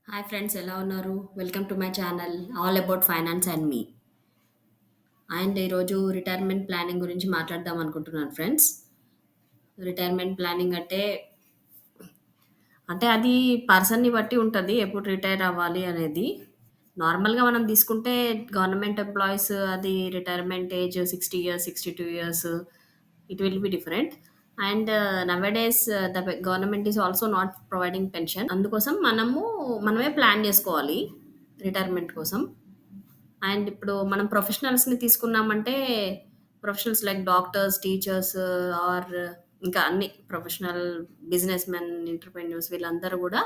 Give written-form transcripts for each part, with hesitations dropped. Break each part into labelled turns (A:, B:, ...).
A: Hi friends, ఎలా ఉన్నారు? Welcome to my channel all about finance and me. And ఈరోజు retirement planning గురించి మాట్లాడదాం అనుకుంటున్నాను ఫ్రెండ్స్. రిటైర్మెంట్ ప్లానింగ్ అంటే అది పర్సన్‌ని బట్టి ఉంటది. ఎప్పుడు రిటైర్ అవ్వాలి అనేది. నార్మల్‌గా మనం తీసుకుంటే గవర్నమెంట్ ఎంప్లాయీస్ అది retirement age 60 years, 62 years it will be different. And nowadays the government is also not providing pension. అందుకోసం మనమే ప్లాన్ చేసుకోవాలి రిటైర్మెంట్ కోసం. అండ్ ఇప్పుడు మనం ప్రొఫెషనల్స్‌ని తీసుకున్నామంటే, professionals like doctors, teachers or ఇంకా అన్ని ప్రొఫెషనల్ బిజినెస్ మెన్, ఎంటర్‌ప్రెన్యూర్స్ వీళ్ళందరూ గూడా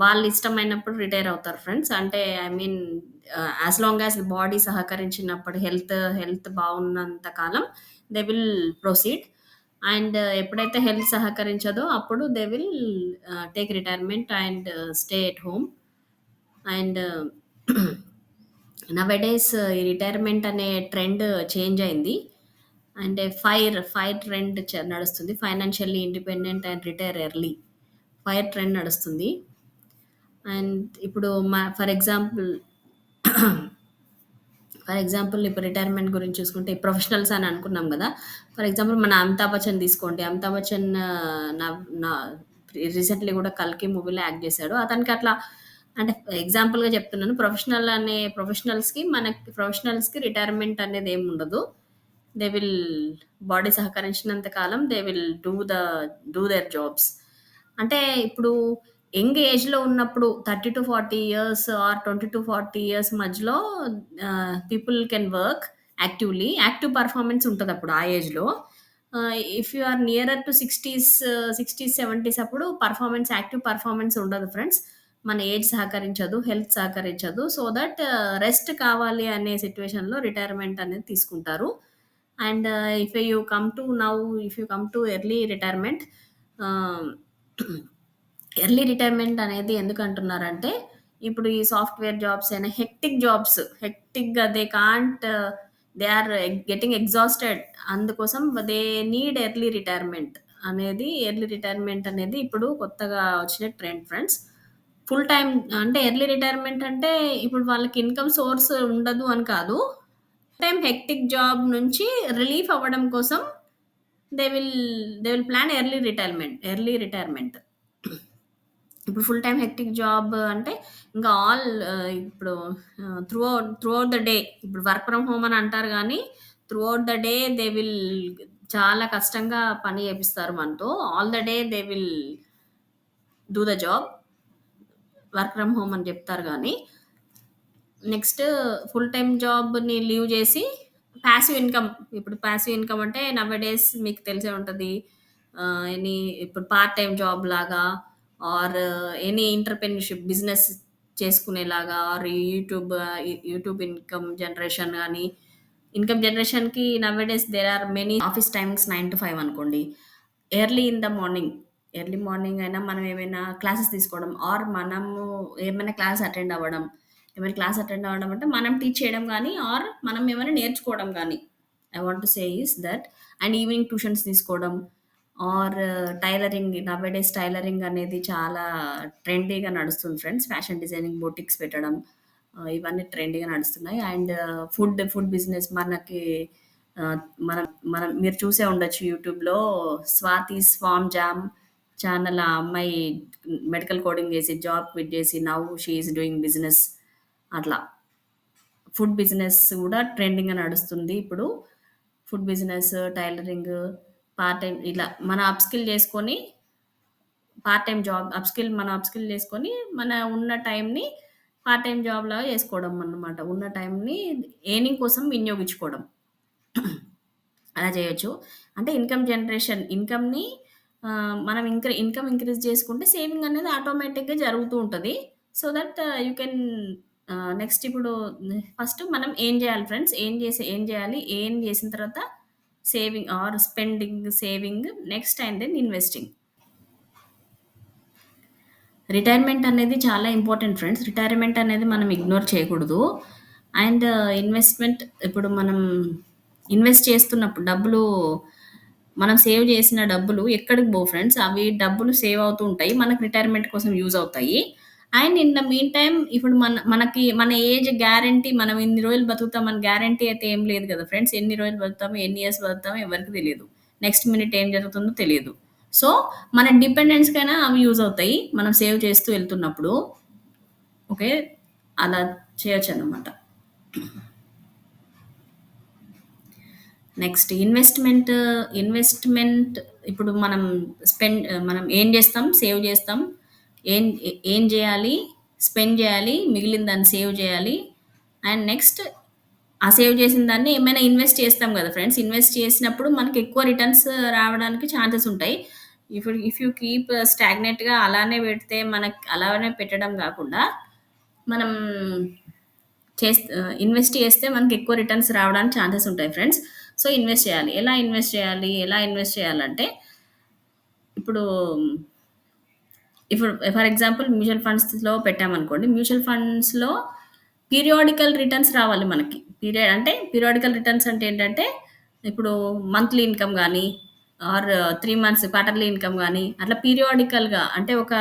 A: వాళ్ళు ఇష్టమైనప్పుడు రిటైర్ అవుతారు ఫ్రెండ్స్. అంటే I mean as long as body సహకరించినప్పుడు హెల్త్ బాగున్నంత కాలం దే విల్ ప్రొసీడ్. అండ్ ఎప్పుడైతే హెల్త్ సహకరించదో అప్పుడు they will take retirement and stay at home. And nowadays ఈ రిటైర్మెంట్ అనే ట్రెండ్ చేంజ్ అయింది. అంటే ఫైర్ ట్రెండ్ నడుస్తుంది. Financially independent and retire early. FIRE trend నడుస్తుంది. అండ్ ఇప్పుడు ఫర్ ఎగ్జాంపుల్ ఇప్పుడు రిటైర్మెంట్ గురించి చూసుకుంటే ప్రొఫెషనల్స్ అని అనుకున్నాం కదా. ఫర్ ఎగ్జాంపుల్ మన అమితాబ్ బచ్చన్ తీసుకోండి. అమితాబ్ బచ్చన్ నా రీసెంట్లీ కూడా కల్కి మూవీలో యాక్ట్ చేశాడు. అతనికి అట్లా అంటే ఎగ్జాంపుల్గా చెప్తున్నాను. ప్రొఫెషనల్స్కి రిటైర్మెంట్ అనేది ఏమి ఉండదు. దే విల్ బాడీ సహకరించినంత కాలం they will do their jobs. అంటే ఇప్పుడు యంగ్ ఏజ్‌లో ఉన్నప్పుడు 30-40 ఇయర్స్ ఆర్ 20-40 ఇయర్స్ మధ్యలో people can work actively. Active performance ఉంటదప్పుడు ఆ ఏజ్‌లో. If you are nearer to 60స్, 70స్ అప్పుడు యాక్టివ్ పెర్ఫార్మన్స్ ఉండదు ఫ్రెండ్స్. మన ఏజ్ సహకరించదు, హెల్త్ సహకరించదు. సో దట్ రెస్ట్ కావాలి అనే సిట్యుయేషన్‌లో రిటైర్మెంట్ అనేది తీసుకుంటారు. And if you come to early retirement, ah, early retirement అనేది ఎందుకంటున్నారంటే, ఇప్పుడు ఈ సాఫ్ట్‌వేర్ జాబ్స్ అయినా హెక్టిక్‌గా దే ఆర్ గెట్టింగ్ ఎగ్జాస్టెడ్. అందుకోసం దే నీడ్ ఎర్లీ రిటైర్మెంట్ అనేది ఇప్పుడు కొత్తగా వచ్చిన ట్రెండ్ ఫ్రెండ్స్. ఫుల్ టైమ్ అంటే ఎర్లీ రిటైర్మెంట్ అంటే ఇప్పుడు వాళ్ళకి ఇన్‌కమ్ సోర్స్ ఉండదు అని కాదు. టైమ్ హెక్టిక్ జాబ్ నుంచి రిలీఫ్ అవ్వడం కోసం they will they will plan early retirement. ఇప్పుడు ఫుల్ టైమ్ హెక్టిక్ జాబ్ అంటే ఇంకా ఇప్పుడు త్రూ అవుట్ ద డే ఇప్పుడు వర్క్ ఫ్రమ్ హోమ్ అని అంటారు గానీ, through out the day they will చాలా కష్టంగా పని చేపిస్తారు మనతో. All the day they will do the job. Work from home అని చెప్తారు గానీ, నెక్స్ట్ ఫుల్ టైమ్ జాబ్‌ని లీవ్ చేసి పాసివ్ ఇన్‌కమ్. ఇప్పుడు పాసివ్ ఇన్‌కమ్ అంటే నౌఎడేస్ మీకు తెలిసే ఉంటది. ఎనీ ఇప్పుడు పార్ట్ టైమ్ జాబ్ లాగా ఆర్ ఎనీ ఎంటర్‌ప్రెన్యూర్‌షిప్ బిజినెస్ చేసుకునేలాగా ఆర్ యూట్యూబ్ ఇన్‌కమ్ జనరేషన్‌కి nowadays there are many office timings 9-5 అనుకోండి. Early in the morning, early morning అయినా మనం ఏమైనా క్లాసెస్ తీసుకోవడం ఆర్ మనము ఏమైనా క్లాస్ అటెండ్ అవ్వడం అంటే మనం టీచ్ చేయడం గానీ ఆర్ మనం ఏమైనా నేర్చుకోవడం గానీ. I want to say is that. And evening tuitions తీసుకోవడం ఆర్ టైలరింగ్ అనేది చాలా ట్రెండీగా నడుస్తుంది ఫ్రెండ్స్. ఫ్యాషన్ డిజైనింగ్ బొటిక్స్ పెట్టడం ఇవన్నీ ట్రెండీగా నడుస్తున్నాయి. అండ్ ఫుడ్ బిజినెస్ మనకి ఆహ్, మనం మనం మీరు చూసే ఉండొచ్చు యూట్యూబ్‌లో 'స్వాతిస్ ఫార్మ్ జామ్' ఛానల్. ఆ అమ్మాయి మెడికల్ కోడింగ్ చేసి జాబ్ క్విట్ చేసి now she is doing business. అట్లా. ఫుడ్ బిజినెస్ గూడా ట్రెండింగ్‌గా నడుస్తుంది ఇప్పుడు. Food business, tailoring, part time ఇలా మన అప్‌స్కిల్ చేసుకొని పార్ట్ టైమ్ జాబ్ అప్‌స్కిల్ చేసుకొని మన ఉన్న టైంని పార్ట్ టైమ్ జాబ్‌లాగా చేసుకోవడం అన్నమాట. ఉన్న టైంని ఎర్నింగ్ కోసం వినియోగించుకోవడం. అలా చేయొచ్చు. అంటే ఇన్‌కమ్‌ని మనం ఇన్‌కమ్ ఇంక్రీజ్ చేసుకుంటే సేవింగ్ అనేది ఆటోమేటిక్‌గా జరుగుతూ ఉంటది. So that you can next ఇప్పుడు ఫస్ట్ మనం ఏం చేయాలి ఫ్రెండ్స్? ఏం చేయాలి? ఏం చేసిన తర్వాత saving next and then investing. Retirement అనేది చాలా ఇంపార్టెంట్ ఫ్రెండ్స్. రిటైర్మెంట్ అనేది మనం ఇగ్నోర్ చేయకూడదు. అండ్ ఇన్వెస్ట్‌మెంట్ ఇప్పుడు మనం ఇన్వెస్ట్ చేస్తున్నప్పుడు మనం సేవ్ చేసిన డబ్బులు ఎక్కడికి పోవు ఫ్రెండ్స్. అవి డబ్బులు సేవ్ అవుతూ ఉంటాయి. మనకు రిటైర్మెంట్ కోసం యూజ్ అవుతాయి. And in the mean time ఇప్పుడు మనకి మన ఏజ్ గ్యారంటీ మనం ఇన్ని రోజులు బతుకుతామని గ్యారంటీ అయితే ఏం లేదు కదా ఫ్రెండ్స్. ఎన్ని రోజులు బతుకుతామో, ఎన్ని ఇయర్స్ బతుకుతామో ఎవరికీ తెలీదు. నెక్స్ట్ మినిట్ ఏం జరుగుతుందో తెలీదు. సో, మన డిపెండెన్స్‌కైనా అవి యూజ్ అవుతాయి. మనం సేవ్ చేస్తూ వెళ్తున్నప్పుడు. ఓకే. అలా చేయొచ్చనమాట. నెక్స్ట్ ఇన్వెస్ట్‌మెంట్ ఇప్పుడు మనం ఏం జేస్తాం? సేవ్ జేస్తాం. ఏం జేయాలి? స్పెండ్ జేయాలి. మిగిలిన దాన్ని సేవ్ జేయాలి. అండ్ నెక్స్ట్ ఆ సేవ్ చేసిన దాన్ని ఏమైనా ఇన్వెస్ట్ చేస్తాం గదా ఫ్రెండ్స్! ఇన్వెస్ట్ చేసినప్పుడు మనకి ఎక్కువ రిటర్న్స్ రావడానికి ఛాన్సెస్ ఉంటాయి. ఇఫ్ యూ కీప్ స్టాగ్నెట్‌గా అలానే పెడితే అలానే పెట్టడం గాకుండా మనం ఇన్వెస్ట్ చేస్తే మనకి ఎక్కువ రిటర్న్స్ రావడానికి ఛాన్సెస్ ఉంటాయి ఫ్రెండ్స్. సో, ఇన్వెస్ట్ చేయాలి. ఎలా ఇన్వెస్ట్ చేయాలి? ఎలా ఇన్వెస్ట్ చేయాలంటే ఇప్పుడు ఇప్పుడు ఫర్ ఎగ్జాంపుల్ మ్యూచువల్ ఫండ్స్‌లో పెట్టామనుకోండి. మ్యూచువల్ ఫండ్స్‌లో పీరియాడికల్ రిటర్న్స్ రావాలి మనకి. పీరియాడికల్ రిటర్న్స్ అంటే ఏంటంటే, ఇప్పుడు మంత్లీ ఇన్‌కమ్ గాని, ఆర్ 3 మంత్స్ క్వార్టర్లీ ఇన్‌కమ్ గాని, అట్లా పీరియాడికల్‌గా అంటే ఒక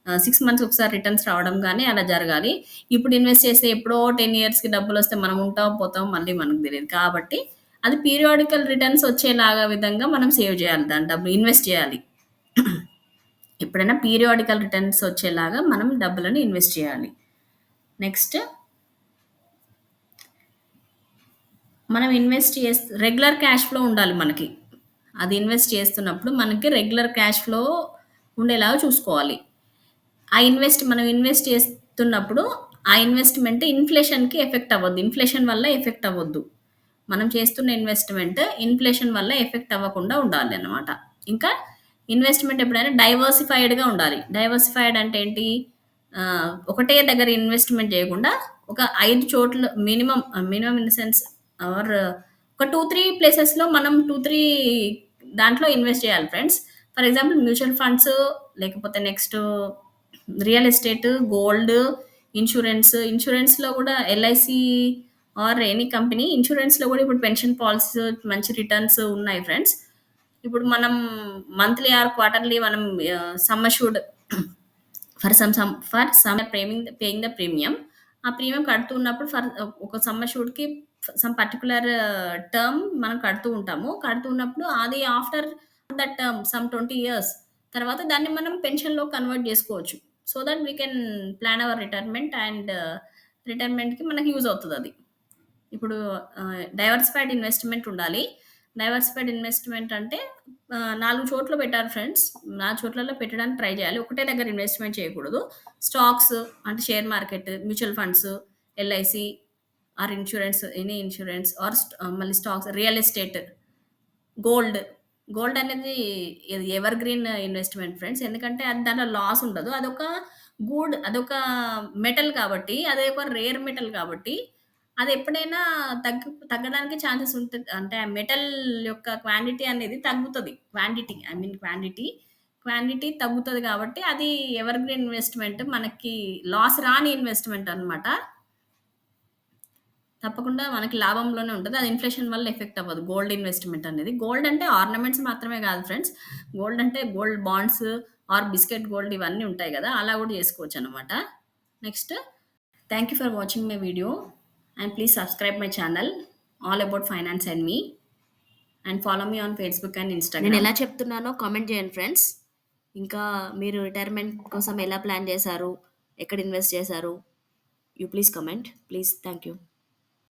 A: 6 మంత్స్‌కి ఒకసారి రిటర్న్స్ రావడం గాని అలా జరగాలి. ఇప్పుడు ఇన్వెస్ట్ చేస్తే ఎప్పుడో 10 ఇయర్స్‌కి డబ్బులొస్తే మనం ఉంటాం, పోతాం మళ్ళీ మనకు తెలీదు. కాబట్టి అది పీరియాడికల్ రిటర్న్స్ వచ్చేలాగా విధంగా మనం సేవ్ చేయాలి. దాని డబ్బులు ఇన్వెస్ట్ చేయాలి. ఎప్పుడైనా పీరియాడికల్ రిటర్న్స్ వచ్చేలాగా మనం డబ్బులను ఇన్వెస్ట్ చేయాలి. నెక్స్ట్ మనం రెగ్యులర్ క్యాష్ ఫ్లో ఉండాలి మనకి. అది ఇన్వెస్ట్ చేస్తున్నప్పుడు మనకి రెగ్యులర్ క్యాష్ ఫ్లో ఉండేలాగా చూసుకోవాలి. మనం ఇన్వెస్ట్ చేస్తున్నప్పుడు ఆ ఇన్వెస్ట్‌మెంట్ ఇన్‌ఫ్లేషన్‌కి ఎఫెక్ట్ అవ్వద్దు. ఇన్‌ఫ్లేషన్ వల్ల ఎఫెక్ట్ అవ్వద్దు. మనం చేస్తున్న ఇన్వెస్ట్‌మెంట్ ఇన్‌ఫ్లేషన్ వల్ల ఎఫెక్ట్ అవ్వకుండా ఉండాలనమాట. ఇంకా ఇన్వెస్ట్‌మెంట్ ఎప్పుడైనా డైవర్సిఫైడ్‌గా ఉండాలి. డైవర్సిఫైడ్ అంటే ఏంటి? ఒకటే దగ్గర ఇన్వెస్ట్‌మెంట్ చేయకుండా ఒక 5 చోట్ల minimum in the sense or ఒక 2, 3 ప్లేసెస్‌లో మనం 2, 3 దాంట్లో ఇన్వెస్ట్ చేయాలి friends. For example mutual funds లేకపోతే నెక్స్ట్ రియల్ ఎస్టేట్, గోల్డ్, ఇన్స్యూరెన్స్‌లో కూడా ఎల్ఐసి ఆర్ ఎనీ కంపెనీ ఇన్స్యూరెన్స్‌లో కూడా ఇప్పుడు పెన్షన్ పాలిసీస్ మంచి రిటర్న్స్ ఉన్నాయి ఫ్రెండ్స్. ఇప్పుడు మనం మంత్లీ ఆర్ క్వార్టర్లీ మనం sum assured for some paying the premium. ఆ ప్రీమియం కడుతూ ఉన్నప్పుడు ఒక సమ్ అష్యూర్డ్‌కి సమ్ పర్టిక్యులర్ టర్మ్ మనం కడుతూ ఉంటాము. కడుతూ ఉన్నప్పుడు అది after that term some 20 years తర్వాత దాన్ని మనం పెన్షన్‌లో కన్వర్ట్ జేసుకోవచ్చు. So that we can plan our retirement and రిటైర్మెంట్‌కి మనకి యూజ్ అవుతదది. ఇప్పుడు డైవర్సిఫైడ్ ఇన్వెస్ట్‌మెంట్ ఉండాలి. డైవర్సిఫైడ్ ఇన్వెస్ట్‌మెంట్ అంటే 4 చోట్ల పెట్టాలి ఫ్రెండ్స్. 4 చోట్లలో పెట్టడానికి ట్రై చేయాలి. ఒకటే దగ్గర ఇన్వెస్ట్‌మెంట్ చేయకూడదు. స్టాక్స్ అంటే share market, mutual funds, LIC or any insurance or మళ్ళీ stocks, real estate, gold. Gold అనేది ఇది ఎవర్ గ్రీన్ ఇన్వెస్ట్‌మెంట్ ఫ్రెండ్స్. ఎందుకంటే దాంట్లో లాస్ ఉండదు. అదొక మెటల్ కాబట్టి, అదొక రేర్ మెటల్ కాబట్టి, అదెప్పుడైనా తగ్గడానికి ఛాన్సెస్ ఉంటది. అంటే ఆ మెటల్ యొక్క క్వాంటిటీ అనేది తగ్గుతది. క్వాంటిటీ తగ్గుతది కాబట్టి, అది ఎవర్ గ్రీన్ ఇన్వెస్ట్‌మెంట్ మనకి లాస్ రాని ఇన్వెస్ట్‌మెంట్ అన్నమాట. తప్పకుండా మనకి లాభంలోనే ఉంటది. అది ఇన్‌ఫ్లేషన్ వల్ల ఎఫెక్ట్ అవ్వదు. గోల్డ్ ఇన్వెస్ట్‌మెంట్ అనేది. గోల్డ్ అంటే ఆర్నమెంట్స్ మాత్రమే కాదు ఫ్రెండ్స్. గోల్డ్ అంటే gold bonds or biscuit gold ఇవన్నీ ఉంటాయి గదా! అలా గూడా చేసుకోవచ్చనమాట. Next thank you for watching my video and please subscribe my channel all about finance and me and follow me on Facebook and Instagram. నేనెలా చెప్తున్నానో comment చేయండి ఫ్రెండ్స్. ఇంకా మీరు రిటైర్మెంట్ కోసం ఎలా ప్లాన్ చేశారు? ఎక్కడ ఇన్వెస్ట్ చేశారు? You please comment. Please. Thank you.